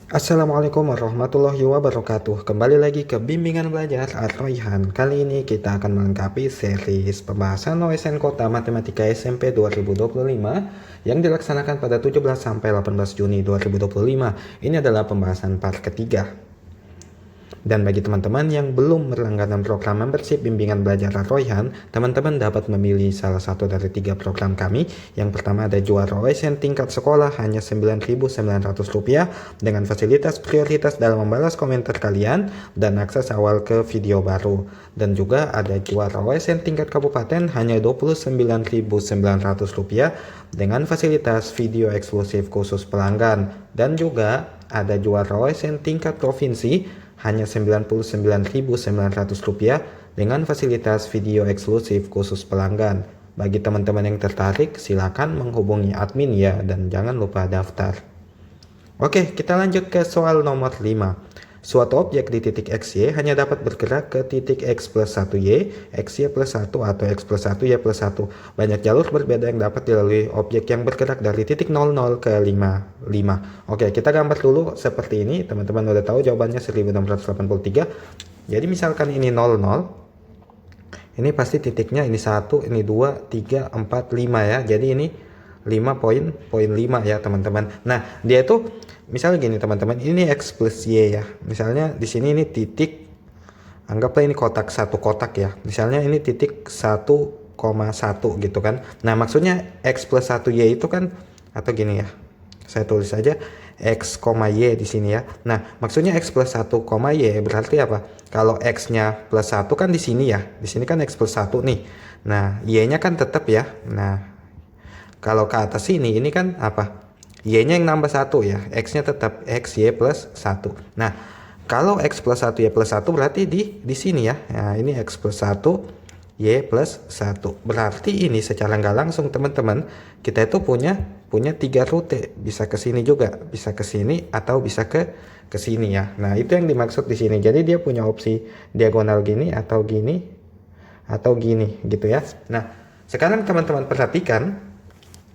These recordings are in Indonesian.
Assalamualaikum warahmatullahi wabarakatuh. Kembali lagi ke Bimbingan Belajar Ar-Rayhan. Kali ini kita akan melengkapi series pembahasan OSN Kota Matematika SMP 2025 yang dilaksanakan pada 17 sampai 18 Juni 2025. Ini adalah pembahasan part ketiga. Dan bagi teman-teman yang belum berlangganan program membership bimbingan belajar Ar-Rayhan, teman-teman dapat memilih salah satu dari 3 program kami. Yang pertama ada juara OSN tingkat sekolah hanya Rp9.900 dengan fasilitas prioritas dalam membalas komentar kalian dan akses awal ke video baru. Dan juga ada juara OSN tingkat kabupaten hanya Rp29.900 dengan fasilitas video eksklusif khusus pelanggan. Dan juga ada juara OSN tingkat provinsi hanya Rp99.900 dengan fasilitas video eksklusif khusus pelanggan. Bagi teman-teman yang tertarik, silakan menghubungi admin ya, dan jangan lupa daftar. Oke, kita lanjut ke soal nomor 5. Suatu objek di titik XY hanya dapat bergerak ke titik X plus 1Y, XY plus 1 atau X plus 1, Y plus 1. Banyak jalur berbeda yang dapat dilalui objek yang bergerak dari titik 00 ke 5. Oke, kita gambar dulu seperti ini. Teman-teman udah tahu jawabannya 1683. Jadi misalkan ini 00, ini pasti titiknya ini 1, ini 2, 3, 4, 5 ya. Jadi ini 5.5 ya teman-teman. Nah, dia itu misalnya gini teman-teman, ini X plus Y ya. Misalnya di sini ini titik, anggaplah ini kotak, satu kotak ya. Misalnya ini titik 1,1 gitu kan. Nah, maksudnya X plus 1Y itu kan, atau gini ya, saya tulis saja X, Y di sini ya. Nah, maksudnya X plus 1, Y berarti apa? Kalau X-nya plus 1 kan di sini ya. Di sini kan X plus 1 nih. Nah, Y-nya kan tetap ya. Nah, kalau ke atas ini kan apa? Y-nya yang nambah 1 ya. X-nya tetap X, Y plus 1. Nah, kalau X plus 1, Y plus 1 berarti di sini ya. Nah, ini X plus 1, Y plus 1. Berarti ini secara nggak langsung teman-teman, kita itu punya 3 rute. Bisa ke sini juga, bisa ke sini atau bisa ke sini ya. Nah, itu yang dimaksud di sini. Jadi dia punya opsi diagonal gini atau gini gitu ya. Nah, sekarang teman-teman perhatikan,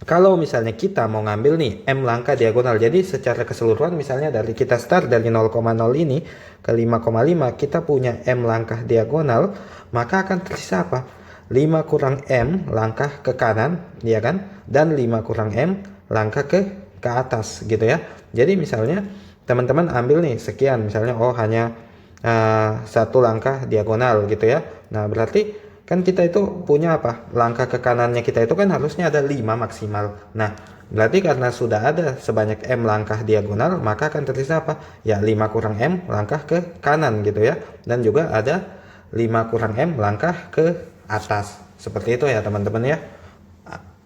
kalau misalnya kita mau ngambil nih M langkah diagonal, jadi secara keseluruhan misalnya dari kita start dari 0,0 ini ke 5,5, kita punya M langkah diagonal, maka akan tersisa apa? 5 kurang M langkah ke kanan, ya kan? Dan 5 kurang M langkah ke atas gitu ya. Jadi misalnya teman-teman ambil nih sekian, misalnya hanya 1 langkah diagonal gitu ya. Nah, berarti kan kita itu punya apa? Langkah ke kanannya kita itu kan harusnya ada 5 maksimal. Nah, berarti karena sudah ada sebanyak M langkah diagonal, maka akan tersisa apa? Ya 5 kurang M langkah ke kanan gitu ya. Dan juga ada 5 kurang M langkah ke atas. Seperti itu ya teman-teman ya.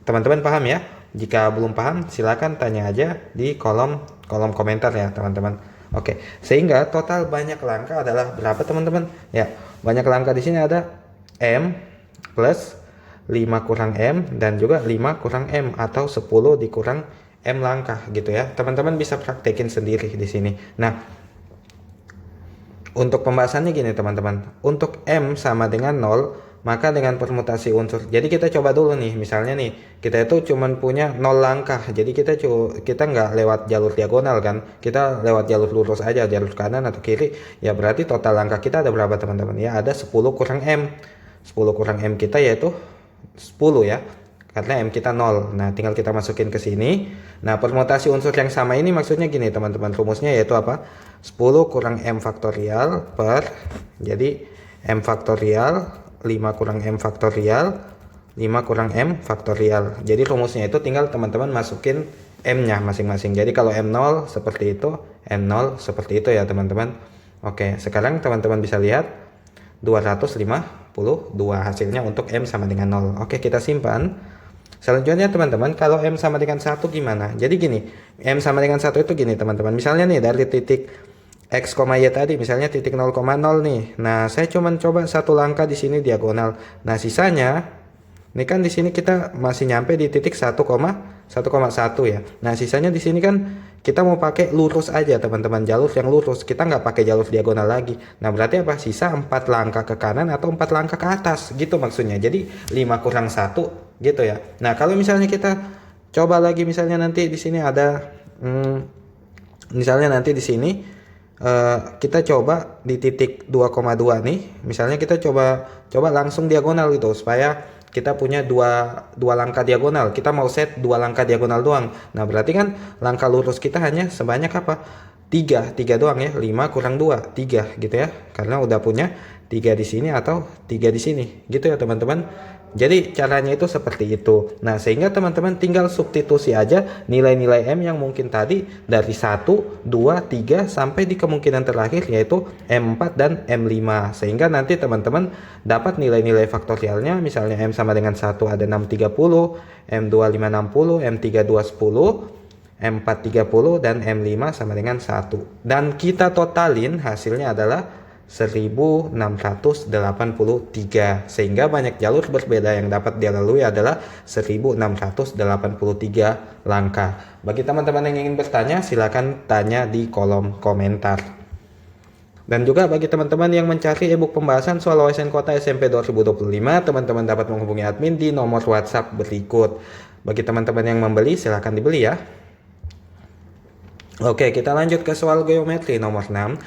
Teman-teman paham ya? Jika belum paham, silakan tanya aja di kolom komentar ya teman-teman. Oke, sehingga total banyak langkah adalah berapa teman-teman? Ya, banyak langkah di sini ada M plus 5 kurang M dan juga 5 kurang M atau 10 dikurang M langkah gitu ya. Teman-teman bisa praktekin sendiri di sini. Nah, untuk pembahasannya gini teman-teman. Untuk M sama dengan 0, maka dengan permutasi unsur. Jadi kita coba dulu nih, misalnya nih, kita itu cuman punya 0 langkah. Jadi kita nggak lewat jalur diagonal kan. Kita lewat jalur lurus aja, jalur kanan atau kiri. Ya berarti total langkah kita ada berapa teman-teman? Ya ada 10 kurang M. 10 kurang M kita yaitu 10 ya, karena M kita 0. Nah, tinggal kita masukin ke sini. Nah, permutasi unsur yang sama ini maksudnya gini teman-teman, rumusnya yaitu apa? 10 kurang M faktorial per, jadi M faktorial 5 kurang M faktorial 5 kurang M faktorial. Jadi rumusnya itu tinggal teman-teman masukin M-nya masing-masing. Jadi kalau M0 seperti itu, M0 seperti itu ya teman-teman. Oke, sekarang teman-teman bisa lihat 252 hasilnya untuk M sama dengan 0. Oke, kita simpan. Selanjutnya teman-teman, kalau M sama dengan 1 gimana? Jadi gini, M sama dengan 1 itu gini teman-teman. Misalnya nih dari titik X, Y tadi, misalnya titik 0,0 nih. Nah, saya cuman coba 1 langkah di sini diagonal. Nah, sisanya ini kan di sini kita masih nyampe di titik 1,1 ya. Nah, sisanya di sini kan kita mau pakai lurus aja teman-teman, jalur yang lurus. Kita nggak pakai jalur diagonal lagi. Nah, berarti apa? Sisa 4 langkah ke kanan atau 4 langkah ke atas gitu maksudnya. Jadi 5 kurang 1 gitu ya. Nah, kalau misalnya kita coba lagi, misalnya nanti di sini ada Misalnya nanti di sini kita coba di titik 2,2 nih, misalnya kita coba langsung diagonal gitu supaya kita punya dua langkah diagonal. Kita mau set dua langkah diagonal doang. Nah berarti kan langkah lurus kita hanya sebanyak apa? Tiga doang ya. 5 kurang 2 3 gitu ya, karena udah punya 3 di sini atau 3 di sini gitu ya teman-teman. Jadi caranya itu seperti itu. Nah, sehingga teman-teman tinggal substitusi aja nilai-nilai M yang mungkin tadi dari 1, 2, 3 sampai di kemungkinan terakhir yaitu M4 dan M5. Sehingga nanti teman-teman dapat nilai-nilai faktorialnya, misalnya M sama dengan 1 ada 630, M2 560, M3 210, M4 30 dan M5 sama dengan 1. Dan kita totalin hasilnya adalah 1683, sehingga banyak jalur berbeda yang dapat dilalui adalah 1683 langkah. Bagi teman-teman yang ingin bertanya, silakan tanya di kolom komentar. Dan juga bagi teman-teman yang mencari ebook pembahasan soal OSN Kota SMP 2025, teman-teman dapat menghubungi admin di nomor WhatsApp berikut. Bagi teman-teman yang membeli, silakan dibeli ya. Oke, kita lanjut ke soal geometri nomor 6.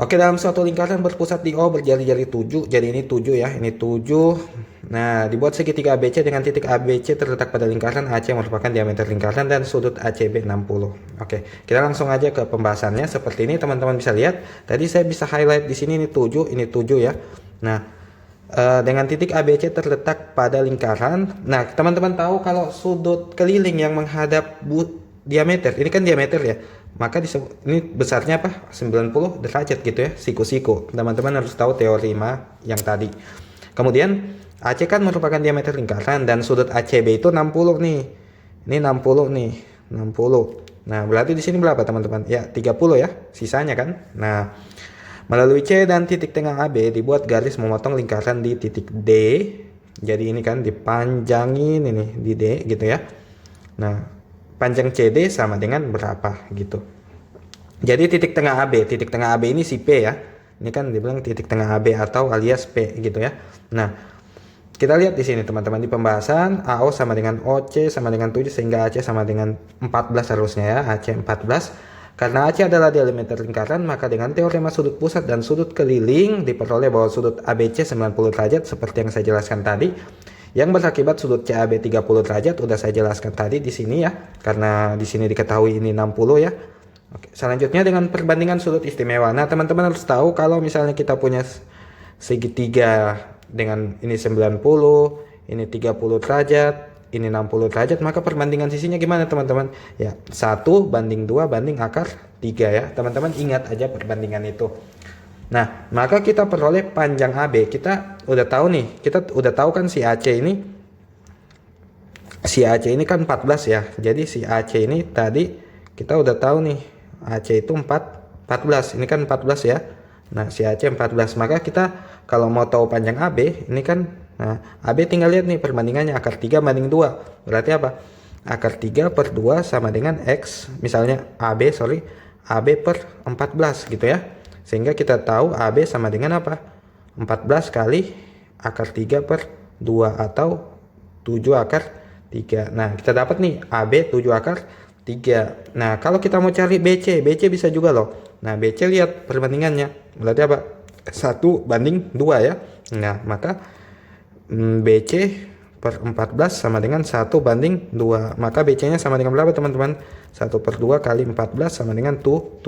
Oke, dalam suatu lingkaran berpusat di O berjari-jari 7, jadi ini 7 ya, ini 7. Nah, dibuat segitiga ABC dengan titik ABC terletak pada lingkaran AC yang merupakan diameter lingkaran dan sudut ACB 60. Oke, kita langsung aja ke pembahasannya. Seperti ini teman-teman bisa lihat. Tadi saya bisa highlight di sini ini 7 ya. Nah, dengan titik ABC terletak pada lingkaran. Nah, teman-teman tahu kalau sudut keliling yang menghadap diameter, ini kan diameter ya, maka ini besarnya apa? 90 derajat gitu ya, siku-siku. Teman-teman harus tahu teori yang tadi. Kemudian AC kan merupakan diameter lingkaran dan sudut ACB itu 60 nih. Ini 60 nih, 60. Nah, berarti di sini berapa teman-teman? Ya, 30 ya, sisanya kan. Nah, melalui C dan titik tengah AB dibuat garis memotong lingkaran di titik D. Jadi ini kan dipanjangin ini di D gitu ya. Nah, panjang CD sama dengan berapa gitu. Jadi titik tengah AB ini si P ya. Ini kan dibilang titik tengah AB atau alias P gitu ya. Nah, kita lihat di sini teman-teman di pembahasan AO sama dengan OC sama dengan 7 sehingga AC sama dengan 14 harusnya ya, AC 14. Karena AC adalah diameter lingkaran, maka dengan teorema sudut pusat dan sudut keliling diperoleh bahwa sudut ABC 90 derajat seperti yang saya jelaskan tadi. Yang berakibat sudut CAB 30 derajat udah saya jelaskan tadi di sini ya, karena di sini diketahui ini 60 ya. Oke, selanjutnya dengan perbandingan sudut istimewa. Nah, teman-teman harus tahu kalau misalnya kita punya segitiga dengan ini 90, ini 30 derajat, ini 60 derajat, maka perbandingan sisinya gimana teman-teman? Ya, 1 banding 2 banding akar 3 ya. Teman-teman ingat aja perbandingan itu. Nah, maka kita peroleh panjang AB. Kita udah tahu nih, kita udah tahu kan si AC ini kan 14 ya. Jadi si AC ini tadi kita udah tahu nih, AC itu 14. Ini kan 14 ya. Nah, si AC 14. Maka kita kalau mau tahu panjang AB, ini kan AB tinggal lihat nih perbandingannya akar 3 banding 2. Berarti apa? Akar 3 per 2 sama dengan X. Misalnya AB per 14 gitu ya. Sehingga kita tahu AB sama dengan apa? 14 kali akar 3 per 2 atau 7 akar 3. Nah, kita dapat nih AB 7 akar 3. Nah, kalau kita mau cari BC bisa juga loh. Nah, BC lihat perbandingannya. Berarti apa? 1 banding 2 ya. Nah, maka BC per 14 sama dengan 1 banding 2. Maka BC-nya sama dengan berapa teman-teman? 1 per 2 kali 14 sama dengan 7.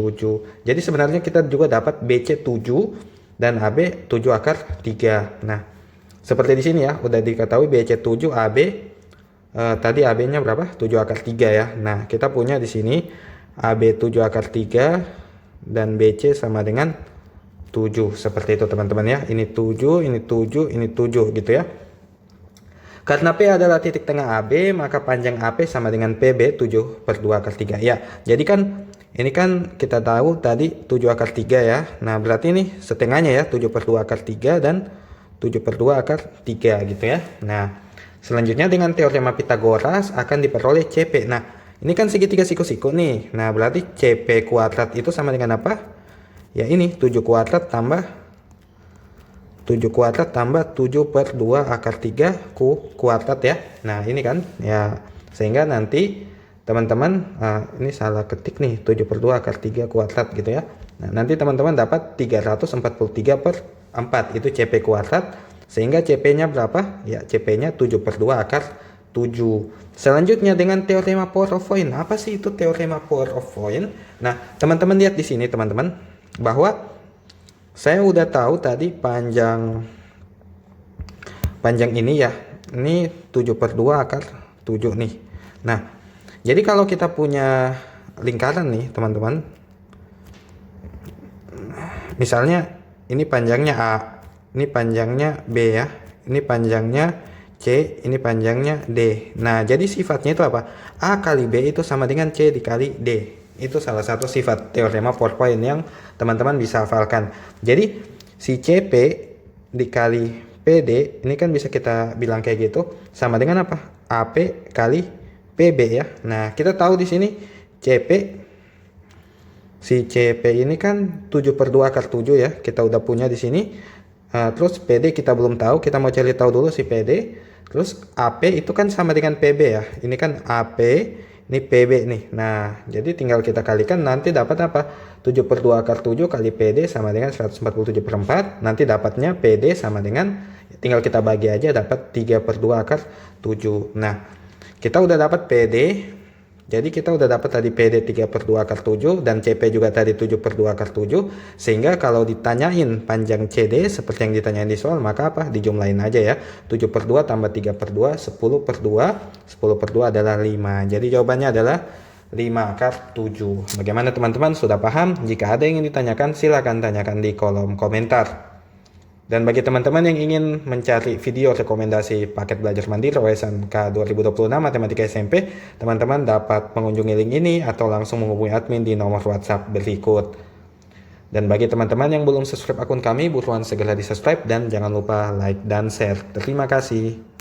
Jadi sebenarnya kita juga dapat BC 7 dan AB 7 akar 3. Nah, seperti di sini ya, udah diketahui BC 7 AB tadi AB-nya berapa? 7 akar 3 ya. Nah, kita punya di sini AB 7 akar 3 dan BC sama dengan 7. Seperti itu teman-teman ya. Ini 7, ini 7, ini 7 gitu ya. Karena P adalah titik tengah AB, maka panjang AP sama dengan PB 7 per 2 akar 3. Ya, jadi kan ini kan kita tahu tadi 7 akar 3 ya. Nah, berarti ini setengahnya ya, 7 per 2 akar 3 dan 7 per 2 akar 3 gitu ya. Nah, selanjutnya dengan teorema Pitagoras akan diperoleh CP. Nah, ini kan segitiga siku-siku nih. Nah, berarti CP kuadrat itu sama dengan apa? Ya ini 7 kuadrat tambah 7 kuadrat tambah 7 per 2 akar 3 kuadrat ya. Nah, ini kan ya, sehingga nanti teman-teman, ini salah ketik nih, 7/2 akar 3 kuadrat gitu ya. Nah, nanti teman-teman dapat 343/4, itu CP kuadrat, sehingga CP-nya berapa? Ya, CP-nya 7/2 akar 7. Selanjutnya dengan teorema power of point. Apa sih itu teorema power of point? Nah, teman-teman lihat di sini teman-teman, bahwa saya udah tahu tadi panjang ini ya, ini 7/2 akar 7 nih. Nah, jadi kalau kita punya lingkaran nih teman-teman, misalnya ini panjangnya A, ini panjangnya B ya, ini panjangnya C, ini panjangnya D. Nah, jadi sifatnya itu apa? A kali B itu sama dengan C dikali D. Itu salah satu sifat teorema power point yang teman-teman bisa hafalkan. Jadi si CP dikali PD ini kan bisa kita bilang kayak gitu, sama dengan apa? AP kali PB ya. Nah, kita tahu di sini si CP ini kan 7/2 akar 7 ya. Kita udah punya di sini. Terus PD kita belum tahu, kita mau cari tahu dulu si PD. Terus AP itu kan sama dengan PB ya. Ini kan AP, ini PB nih. Nah, jadi tinggal kita kalikan, nanti dapat apa? 7/2 akar 7 kali PD sama dengan 147/4. Nanti dapatnya PD sama dengan, tinggal kita bagi aja, dapat 3/2 akar 7. Nah, kita udah dapat PD. Jadi kita udah dapat tadi PD 3/2 akar 7 dan CP juga tadi 7/2 akar 7. Sehingga kalau ditanyain panjang CD seperti yang ditanyain di soal, maka apa? Dijumlahin aja ya. 7/2 tambah 3/2, 10/2. 10/2 adalah 5. Jadi jawabannya adalah 5 akar 7. Bagaimana teman-teman? Sudah paham? Jika ada yang ingin ditanyakan, silakan tanyakan di kolom komentar. Dan bagi teman-teman yang ingin mencari video rekomendasi paket belajar mandiri OSNK 2026 Matematika SMP, teman-teman dapat mengunjungi link ini atau langsung menghubungi admin di nomor WhatsApp berikut. Dan bagi teman-teman yang belum subscribe akun kami, buruan segera di subscribe dan jangan lupa like dan share. Terima kasih.